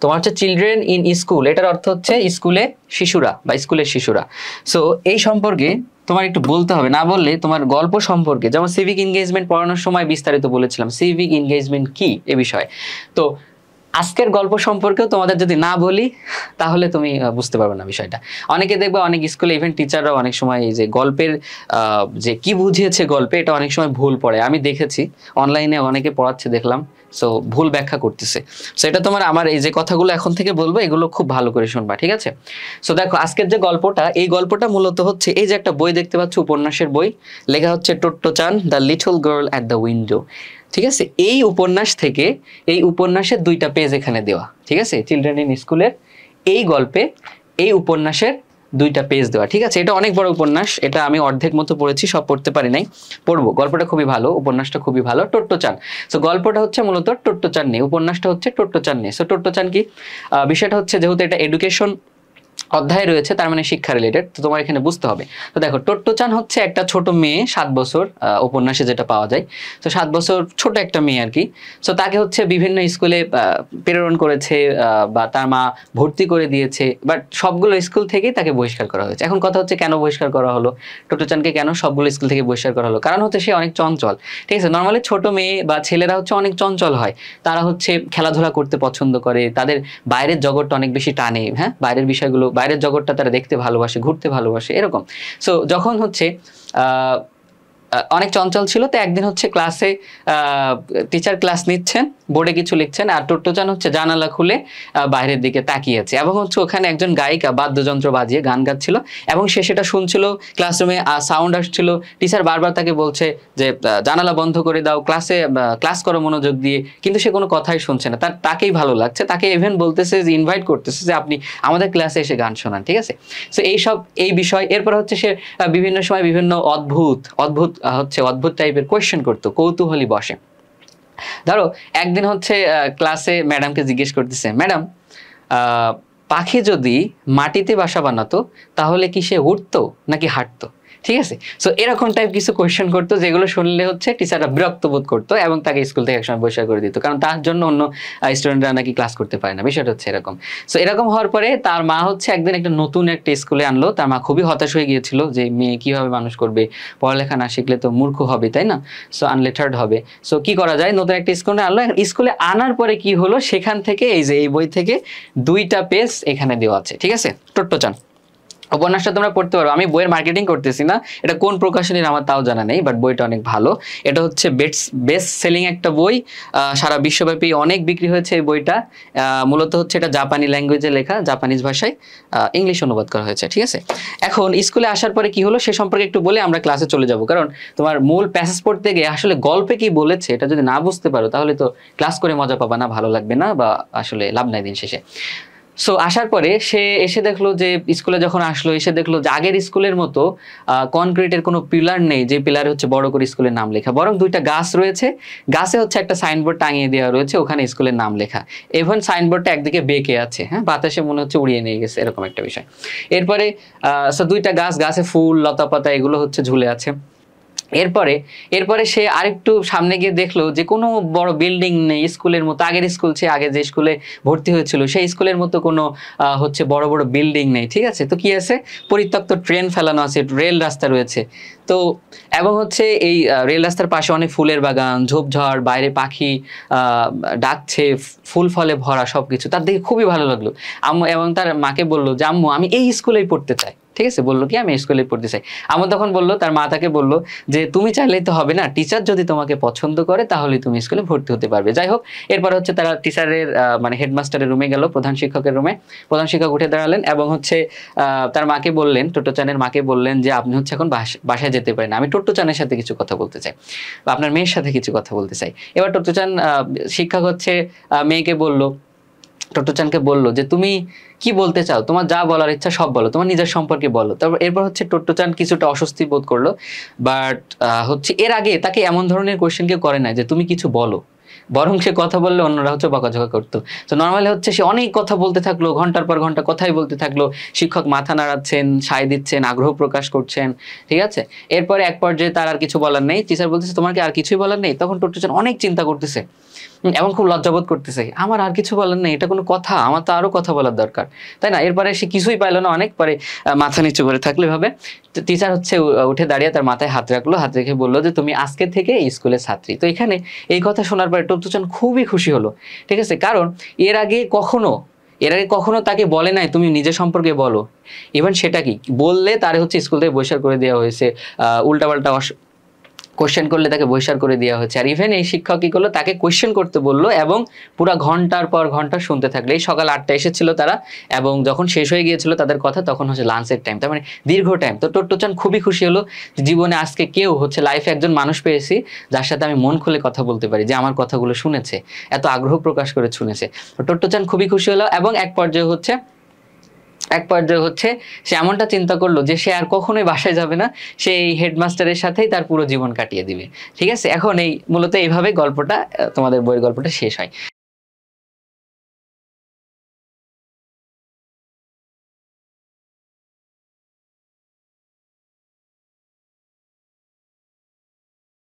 তোমার হচ্ছে children in school, এটার অর্থ হচ্ছে স্কুলে শিশুরা বা স্কুলের শিশুরা। সো এই সম্পর্কে তোমার একটু বলতে হবে, না বললে তোমার গল্প সম্পর্কে, যেমন সিভিক এনগেজমেন্ট পড়ানোর সময় বিস্তারিত বলেছিলাম সিভিক এনগেজমেন্ট কি এ বিষয়ে। তো আজকের গল্প সম্পর্কেও তোমাদের যদি না বলি তাহলে তুমি বুঝতে পারবে না বিষয়টা। অনেকে দেখবে অনেক স্কুলে ইভেন টিচাররা অনেক সময় এই যে গল্পের যে কি বুঝিয়েছে গল্পে এটা অনেক সময় ভুল পড়ে, আমি দেখেছি অনলাইনে অনেকে পড়াচ্ছে দেখলাম, সো ভুল ব্যাখ্যা করতেছে। সো এটা তোমার আমার এই যে কথাগুলো এখন থেকে বলবো এগুলো খুব ভালো করে শুনবা, ঠিক আছে? সো দেখো আজকের যে গল্পটা, এই গল্পটা মূলত হচ্ছে এই যে একটা বই দেখতে পাচ্ছ, উপন্যাসের বই, লেখা হচ্ছে Totto Chan the little girl at the window. ঠিক আছে, এই উপন্যাস থেকে, এই উপন্যাসের 2টা পেজ এখানে দেওয়া, ঠিক আছে? চিলড্রেন ইন স্কুলের এই গল্পে এই উপন্যাসের 2টা পেজ দেওয়া, ঠিক আছে? এটা অনেক বড় উপন্যাস, এটা আমি অর্ধেক মতো পড়েছি, সব পড়তে পারি নাই, পড়বো। গল্পটা খুবই ভালো, উপন্যাসটা খুবই ভালো, টোট্টো-চান। সো গল্পটা হচ্ছে মূলত টোট্টো-চান নিয়ে, উপন্যাসটা হচ্ছে টোট্টো-চান নিয়ে। সো টোট্টো-চান কি, বিষয়টা হচ্ছে যেহেতু এটা এডুকেশন অধ্যায় রয়েছে তার মানে শিক্ষা রিলেটেড, তো তোমার এখানে বুঝতে হবে। তো দেখো টোট্টো-চান হচ্ছে একটা ছোট মেয়ে, 7 বছর, উপন্যাসে যেটা পাওয়া যায়। তো 7 বছর ছোট একটা মেয়ে আর কি। সো তাকে হচ্ছে বিভিন্ন স্কুলে প্রেরণ করেছে বা তার মা ভর্তি করে দিয়েছে, বাট সবগুলো স্কুল থেকেই তাকে বহিষ্কার করা হয়েছে। এখন কথা হচ্ছে কেন বহিষ্কার করা হলো টোট্টো-চানকে, কেন সবগুলো স্কুল থেকে বহিষ্কার করা হলো? কারণ হচ্ছে সে অনেক চঞ্চল, ঠিক আছে? নর্মালি ছোট মেয়ে বা ছেলেরা হচ্ছে অনেক চঞ্চল হয়, তারা হচ্ছে খেলাধুলা করতে পছন্দ করে, তাদের বাইরের জগৎটা অনেক বেশি টানে, হ্যাঁ, বাইরের বিষয়গুলো, বাইরের জগৎটা তারা দেখতে ভালোবাসে, ঘুরতে ভালোবাসে, এরকম। সো যখন হচ্ছে অনেক চঞ্চল ছিল, তো একদিন হচ্ছে ক্লাসে টিচার ক্লাস নিচ্ছেন, বোর্ডে কিছু লিখছেন, আর টোট্টো-চান হচ্ছে জানালা খুলে বাইরের দিকে তাকিয়েছে, এবং হচ্ছে ওখানে একজন গায়িকা বাদ্যযন্ত্র বাজিয়ে গান গাচ্ছিল, এবং সে সেটা শুনছিল। ক্লাসরুমে সাউন্ড আসছিল, টিচার বারবার তাকে বলছে যে জানালা বন্ধ করে দাও, ক্লাস করো মনোযোগ দিয়ে, কিন্তু সে কোনো কথাই শুনছে না। তাকেই ভালো লাগছে, তাকে ইভেন বলতেছে যে, ইনভাইট করতেছে যে আপনি আমাদের ক্লাসে এসে গান শোনান, ঠিক আছে? সো এই বিষয়। এরপর হচ্ছে সে বিভিন্ন সময় বিভিন্ন অদ্ভুত টাইপের কোয়েশ্চেন করতো, কৌতূহলী বসে। ধরো একদিন হচ্ছে ক্লাসে ম্যাডামকে জিজ্ঞেস করতেছে, ম্যাডাম পাখি যদি মাটিতে বাসা বানাতো তাহলে কি সে উঠতো নাকি হাঁটতো? ঠিক আছে, সো এরকম টাইপ কিছু কোয়েশ্চেন করতো, যেগুলো শুনলে হচ্ছে টিচাররা বিরক্ত বোধ করতো এবং তাকে স্কুল থেকে একসময় বহিষ্কার করে দিত, কারণ তার জন্য অন্য স্টুডেন্টরা নাকি ক্লাস করতে পারে না, বিষয়টা হচ্ছে এরকম। সো এরকম হওয়ার পরে তার মা হচ্ছে একদিন একটা নতুন একটা স্কুলে আনলো, তার মা খুবই হতাশ হয়ে গিয়েছিল যে মেয়ে কিভাবে মানুষ করবে, পড়ালেখা না শিখলে তো মূর্খ হবে, তাই না? সো আনলেটার্ড হবে। সো কি করা যায়, নতুন একটা স্কুলে আনলো, স্কুলে আনার পরে কি হলো, সেখান থেকে এই যে এই বই থেকে 2টা পেজ এখানে দেওয়া আছে, ঠিক আছে? টোট্টো-চান উপন্যাসটা তোমরা পড়তে পারো, আমি বইয়ের মার্কেটিং করতেছি না, এটা কোন প্রকাশনীর আমার তাও জানা নেই, বাট বইটা অনেক ভালো। এটা হচ্ছে বেস্ট সেলিং একটা বই, সারা বিশ্বব্যাপী অনেক বিক্রি হয়েছে এই বইটা। মূলত হচ্ছে এটা জাপানি ল্যাঙ্গুয়েজে লেখা, জাপানিজ ভাষায় ইংলিশ অনুবাদ করা হয়েছে, ঠিক আছে? এখন স্কুলে আসার পরে কি হলো সে সম্পর্কে একটু বলে আমরা ক্লাসে চলে যাব, কারণ তোমার মূল প্যাসেজ পড়তে গিয়ে আসলে গল্পে কি বলেছে এটা যদি না বুঝতে পারো তাহলে তো ক্লাস করে মজা পাবা না, ভালো লাগবে না, বা আসলে লাভ নাই দিন শেষে। সো আসার পরে সে এসে দেখলো যে স্কুলে যখন আসলো, এসে দেখলো যে আগের স্কুলের মতো কনক্রিটের কোনো পিলার নেই যে পিলারে হচ্ছে বড় করে স্কুলের নাম লেখা, বরং 2টা গাছ রয়েছে, গাছে হচ্ছে একটা সাইনবোর্ড টাঙিয়ে দেওয়া রয়েছে, ওখানে স্কুলের নাম লেখা, ইভেন সাইনবোর্ডটা একদিকে বেঁকে আছে, হ্যাঁ, বাতাসে মনে হচ্ছে উড়িয়ে নিয়ে গেছে, এরকম একটা বিষয়। এরপরে 2টা গাছে ফুল লতা পাতা এগুলো হচ্ছে ঝুলে আছে। এরপরে সে আরেকটু সামনে গিয়ে দেখলো যে কোনো বড় বিল্ডিং নেই, স্কুলের মতো আগের স্কুল, সে আগে যে স্কুলে ভর্তি হয়েছিল সেই স্কুলের মতো কোনো হচ্ছে বড় বড় বিল্ডিং নেই, ঠিক আছে? তো কি আছে, পরিত্যক্ত ট্রেন ফেলানো আছে, রেল রাস্তা রয়েছে, তো এবং হচ্ছে এই রেল রাস্তার পাশে অনেক ফুলের বাগান, ঝোপঝাড়, বাইরে পাখি ডাকছে, ফুল ফলে ভরা সবকিছু, তার দেখে খুবই ভালো লাগলো। আম্মু এবং তার মাকে বললো যে আম্মু আমি এই স্কুলেই পড়তে চাই, ঠিক আছে? বললো কি আমি স্কুলে পড়তে চাই। আমার তখন বললো, তার মা তাকে বললো যে তুমি চাইলেই তো হবে না, টিচার যদি তোমাকে পছন্দ করে তাহলে তুমি স্কুলে ভর্তি হতে পারবে। যাই হোক, এরপর হচ্ছে তারা টিচারের মানে হেডমাস্টারের রুমে গেল, প্রধান শিক্ষকের রুমে, প্রধান শিক্ষক উঠে দাঁড়ালেন এবং হচ্ছে তার মাকে বললেন, টোট্টো-চানের মাকে বললেন যে আপনি হচ্ছে এখন বাসায় যেতে পারেন, আমি টোট্টো-চানের সাথে কিছু কথা বলতে চাই, বা আপনার মেয়ের সাথে কিছু কথা বলতে চাই। এবার টোট্টো-চান শিক্ষক হচ্ছে মেয়েকে বললো, টোট্টো-চানকে বললো যে তুমি কি বলতে চাও, তোমার যা বলার ইচ্ছা সব বলো, তোমার নিজের সম্পর্কে বলো। তারপর এরপর হচ্ছে টোট্টো-চান কিছুটা অস্বস্তি বোধ করলো, বাট হচ্ছে এর আগে তাকে এমন ধরনের কোয়েশ্চেন কেউ করে না যে তুমি কিছু বলো, বরং সে কথা বললে অন্যরা হচ্ছে বকাঝকা করতো। তো নর্মালি হচ্ছে সে অনেক কথা বলতে থাকলো, ঘন্টার পর ঘন্টা কথাই বলতে থাকলো, শিক্ষক মাথা নাড়াচ্ছেন, সায় দিচ্ছেন, আগ্রহ প্রকাশ করছেন, ঠিক আছে? এরপরে এক পর্যায়ে তার আর কিছু বলার নেই, টিচার বলতেছে তোমার কি আর কিছুই বলার নেই? তখন টোট্টো-চান অনেক চিন্তা করতেছে এবং খুব লজ্জাবোধ করতেছে, আমার আর কিছু বলার নেই, এটা কোনো কথা, আমার তো আরো কথা বলার দরকার, তাই না? এরপরে সে কিছুই পাইলো না, অনেক পরে মাথা নিচু করে থাকলে এভাবে। টিচার হচ্ছে উঠে দাঁড়িয়ে তার মাথায় হাত রাখলো, হাত রেখে বললো যে তুমি আজকে থেকে এই স্কুলের ছাত্রী। তো এখানে এই কথা শোনার পরে টুকটুচান খুবই খুশি হলো, ঠিক আছে? কারণ এর আগে কখনো তাকে বলে নাই তুমি নিজের সম্পর্কে বলো। ইভেন সেটা কি বললে তার হচ্ছে স্কুল থেকে বহিষ্কার করে দেওয়া হয়েছে, উল্টাপাল্টা কোশ্চেন করলে তাকে বহিষ্কার করে দেওয়া হচ্ছে। আর ইভেন এই শিক্ষক কি করলো, তাকে কোশ্চেন করতে বললো এবং পুরো ঘন্টার পর ঘন্টা শুনতে থাকলে। এই সকাল 8টায় এসেছিল তারা, এবং যখন শেষ হয়ে গিয়েছিল তাদের কথা তখন হচ্ছে লাঞ্চের টাইম, তার মানে দীর্ঘ টাইম। তো টুকটুচান খুবই খুশি হলো, জীবনে আজকে কেউ হচ্ছে লাইফে একজন মানুষ পেয়েছি যার সাথে আমি মন খুলে কথা বলতে পারি, যে আমার কথাগুলো শুনেছে, এত আগ্রহ প্রকাশ করে শুনেছে। তো টুকটুচান খুবই খুশি হলো, এবং এক পর্যায়ে হচ্ছে সে এমনটা চিন্তা করলো যে সে আর কখনোই বাসায় যাবে না, সে এই হেডমাস্টারের সাথেই তার পুরো জীবন কাটিয়ে দিবে। ঠিক আছে, এখন এই মূলত এইভাবে গল্পটা, তোমাদের বইয়ের গল্পটা শেষ হয়।